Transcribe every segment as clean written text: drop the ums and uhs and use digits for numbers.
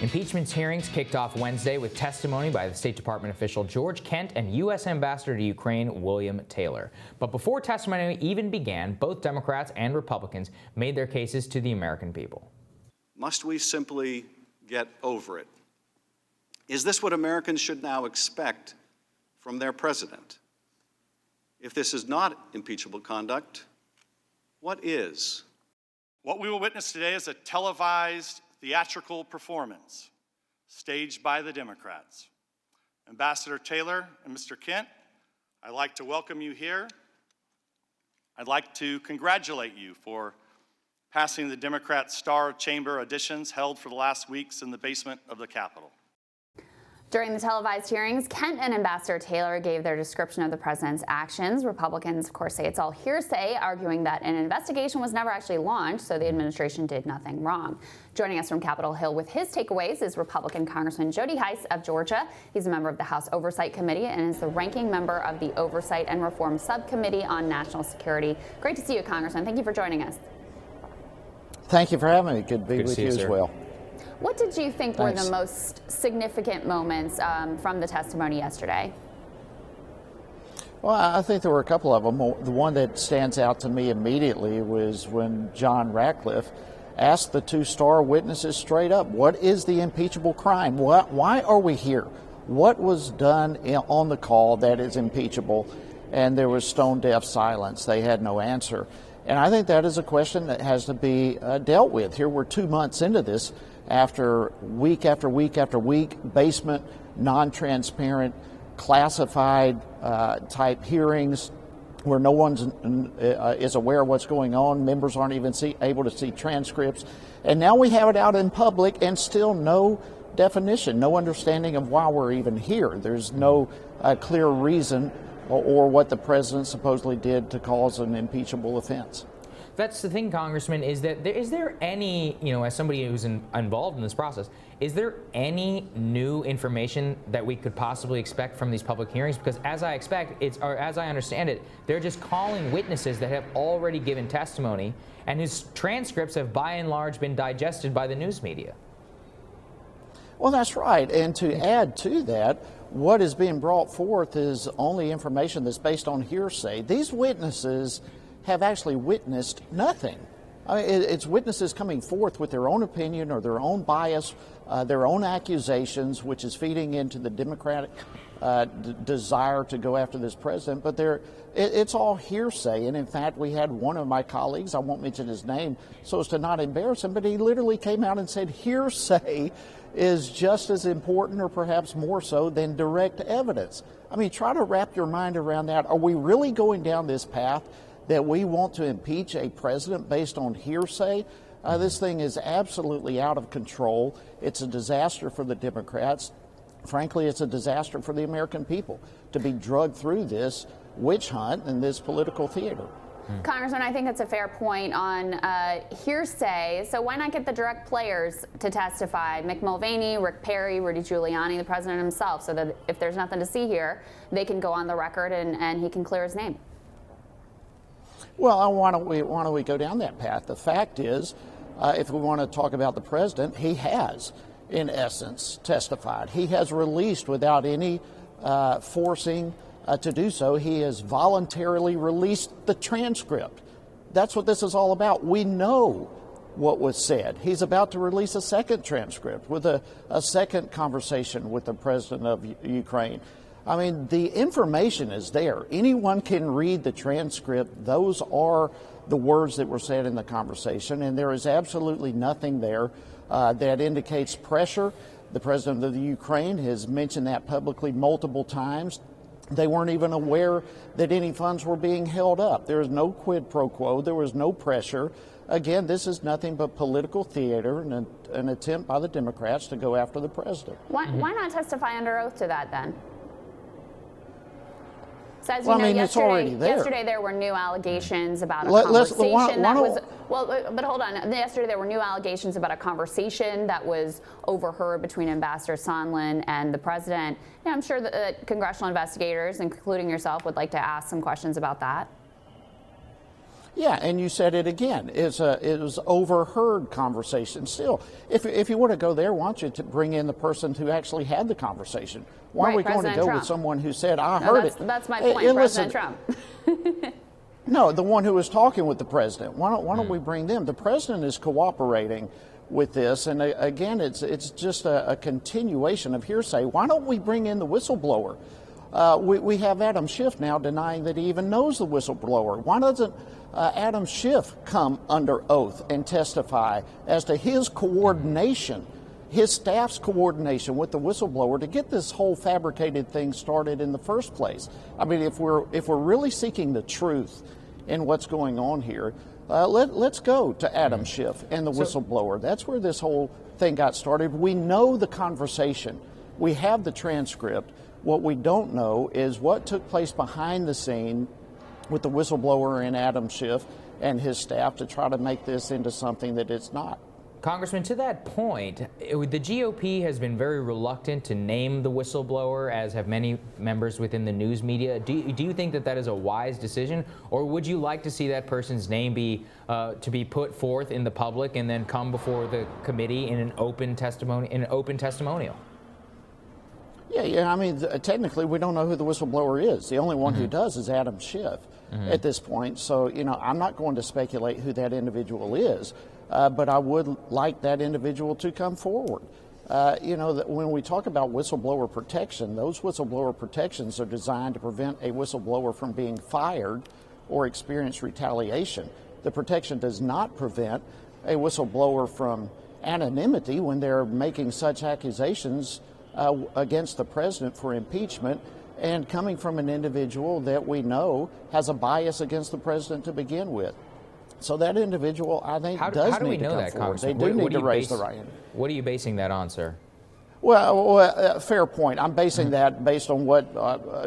Impeachment hearings kicked off Wednesday with testimony by the State Department official George Kent and U.S. Ambassador to Ukraine William Taylor. But before testimony even began, both Democrats and Republicans made their cases to the American people. Must we simply get over it? Is this what Americans should now expect from their president? If this is not impeachable conduct, what is? What we will witness today is a televised theatrical performance staged by the Democrats. Ambassador Taylor and Mr. Kent, I'd like to welcome you here. I'd like to congratulate you for passing the Democrat Star Chamber auditions held for the last weeks in the basement of the Capitol. During the televised hearings, Kent and Ambassador Taylor gave their description of the president's actions. Republicans, of course, say it's all hearsay, arguing that an investigation was never actually launched, so the administration did nothing wrong. Joining us from Capitol Hill with his takeaways is Republican Congressman Jody Hice of Georgia. He's a member of the House Oversight Committee and is the ranking member of the Oversight and Reform Subcommittee on National Security. Great to see you, Congressman. Thank you for joining us. Thank you for having me. Good to be with you as well. What did you think were the most significant moments from the testimony yesterday? Well, I think there were a couple of them. The one that stands out to me immediately was when John Ratcliffe asked the two star witnesses straight up, what is the impeachable crime? Why are we here? What was done on the call that is impeachable? And there was stone deaf silence. They had no answer. And I think that is a question that has to be dealt with. Here we're 2 months into this, after week after week after week, basement, non-transparent, classified type hearings where no one is aware of what's going on. Members aren't even able to see transcripts. And now we have it out in public and still no definition, no understanding of why we're even here. There's no clear reason or what the president supposedly did to cause an impeachable offense. That's the thing, Congressman, is there any, as somebody who's involved in this process, is there any new information that we could possibly expect from these public hearings? Because as I understand it, they're just calling witnesses that have already given testimony and whose transcripts have by and large been digested by the news media. Well, that's right. And to add to that, what is being brought forth is only information that's based on hearsay. These witnesses have actually witnessed nothing. It's witnesses coming forth with their own opinion or their own bias, their own accusations, which is feeding into the Democratic desire to go after this president. But it's all hearsay. And in fact, we had one of my colleagues, I won't mention his name so as to not embarrass him, but he literally came out and said hearsay is just as important or perhaps more so than direct evidence. I mean, try to wrap your mind around that. Are we really going down this path that we want to impeach a president based on hearsay? This thing is absolutely out of control. It's a disaster for the Democrats. Frankly, it's a disaster for the American people to be drugged through this witch hunt and this political theater. Congressman, I think that's a fair point on hearsay. So why not get the direct players to testify? Mick Mulvaney, Rick Perry, Rudy Giuliani, the president himself, so that if there's nothing to see here, they can go on the record and he can clear his name. Well, why don't we go down that path? The fact is, if we want to talk about the president, he has, in essence, testified. He has released without any forcing to do so. He has voluntarily released the transcript. That's what this is all about. We know what was said. He's about to release a second transcript with a second conversation with the president of Ukraine. I mean, the information is there. Anyone can read the transcript. Those are the words that were said in the conversation, and there is absolutely nothing there that indicates pressure. The president of the Ukraine has mentioned that publicly multiple times. They weren't even aware that any funds were being held up. There was no quid pro quo. There was no pressure. Again, this is nothing but political theater and an attempt by the Democrats to go after the president. Why not testify under oath to that then? So as well, it's already there. Yesterday there were new allegations about a conversation that was... Well, but hold on. Yesterday there were new allegations about a conversation that was overheard between Ambassador Sondland and the president. Yeah, I'm sure that congressional investigators, including yourself, would like to ask some questions about that. Yeah, and you said it again. It was overheard conversation. Still, if you want to go there, why don't you bring in the person who actually had the conversation? Why are we going to go with someone who said, I heard it? That's my point, President Trump. No, the one who was talking with the president. Why don't we bring them? The president is cooperating with this, and again, it's just a continuation of hearsay. Why don't we bring in the whistleblower? We have Adam Schiff now denying that he even knows the whistleblower. Why doesn't Adam Schiff come under oath and testify as to his coordination, his staff's coordination with the whistleblower to get this whole fabricated thing started in the first place? I mean, if we're really seeking the truth in what's going on here, let's go to Adam Schiff and the whistleblower. That's where this whole thing got started. We know the conversation. We have the transcript. What we don't know is what took place behind the scene with the whistleblower and Adam Schiff and his staff to try to make this into something that it's not. Congressman, to that point, the GOP has been very reluctant to name the whistleblower, as have many members within the news media. Do you think that is a wise decision, or would you like to see that person's name be to be put forth in the public and then come before the committee in an open testimonial? Yeah. I mean, technically, we don't know who the whistleblower is. The only one who does is Adam Schiff at this point. So, I'm not going to speculate who that individual is. But I would like that individual to come forward. When we talk about whistleblower protection, those whistleblower protections are designed to prevent a whistleblower from being fired or experience retaliation. The protection does not prevent a whistleblower from anonymity when they're making such accusations against the president for impeachment and coming from an individual that we know has a bias against the president to begin with. So that individual, I think, does need to come forward. They do need to raise the right hand. What are you basing that on, sir? Well, fair point. I'm basing that based on what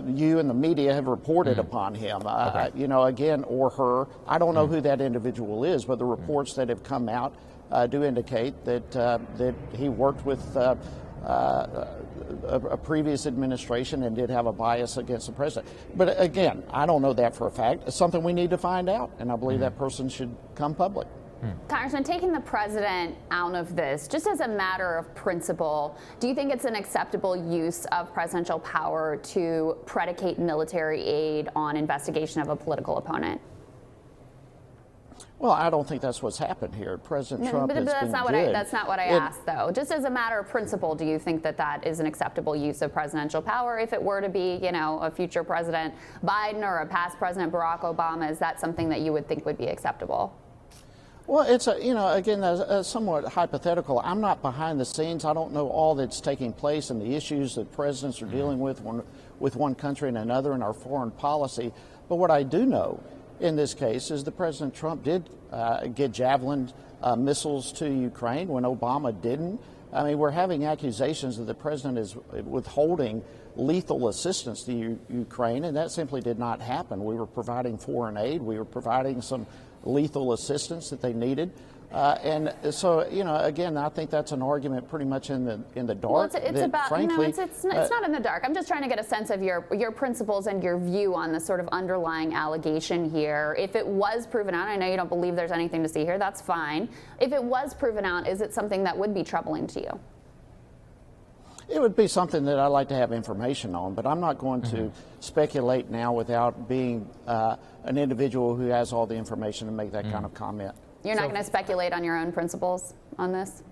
you and the media have reported upon him. Again, or her. I don't know who that individual is, but the reports that have come out do indicate that he worked with a previous administration and did have a bias against the president. But again, I don't know that for a fact. It's something we need to find out, and I believe that person should come public. Congressman, taking the president out of this, just as a matter of principle, do you think it's an acceptable use of presidential power to predicate military aid on investigation of a political opponent? Well, I don't think that's what's happened here. President Trump has been good. That's not what I asked, though. Just as a matter of principle, do you think that is an acceptable use of presidential power? If it were to be, a future President Biden or a past President Barack Obama, is that something that you would think would be acceptable? Well, it's somewhat hypothetical. I'm not behind the scenes. I don't know all that's taking place and the issues that presidents are dealing with one country and another in our foreign policy. But what I do know in this case is that President Trump did get Javelin missiles to Ukraine when Obama didn't. I mean, we're having accusations that the president is withholding lethal assistance to Ukraine, and that simply did not happen. We were providing foreign aid. We were providing some lethal assistance that they needed. And so, again, I think that's an argument pretty much in the dark. Well, it's not in the dark. I'm just trying to get a sense of your principles and your view on the sort of underlying allegation here. If it was proven out, I know you don't believe there's anything to see here, that's fine. If it was proven out, is it something that would be troubling to you? It would be something that I'd like to have information on, but I'm not going to speculate now without being an individual who has all the information to make that kind of comment. You're not going to speculate on your own principles on this?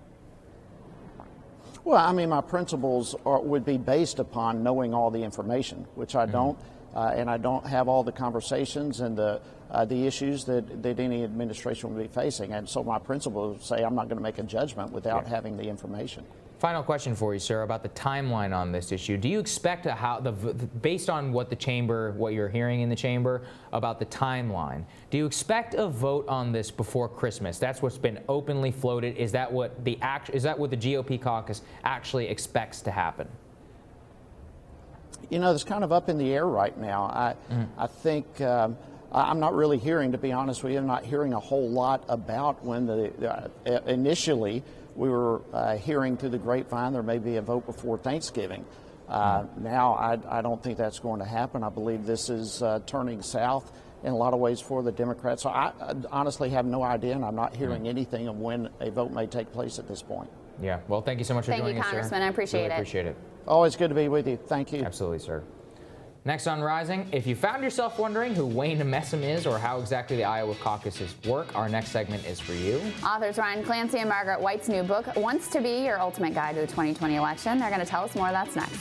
Well, I mean, my principles would be based upon knowing all the information, which I don't, and I don't have all the conversations and the issues that any administration would be facing. And so my principles say I'm not going to make a judgment without having the information. Final question for you, sir, about the timeline on this issue. Do you expect based on what you're hearing in the chamber about the timeline, do you expect a vote on this before Christmas? That's what's been openly floated. Is that what the GOP caucus actually expects to happen? It's kind of up in the air right now. I think I'm not really hearing, to be honest with you, I'm not hearing a whole lot about when initially we were hearing through the grapevine there may be a vote before Thanksgiving. Now, I don't think that's going to happen. I believe this is turning south in a lot of ways for the Democrats. So I honestly have no idea, and I'm not hearing anything of when a vote may take place at this point. Yeah. Well, thank you so much for joining us, sir. Congressman. I appreciate Really it. appreciate it. Always good to be with you. Thank you. Absolutely, sir. Next on Rising, if you found yourself wondering who Wayne Messam is or how exactly the Iowa caucuses work, our next segment is for you. Authors Ryan Clancy and Margaret White's new book, Wants to Be Your Ultimate Guide to the 2020 Election. They're going to tell us more. That's next.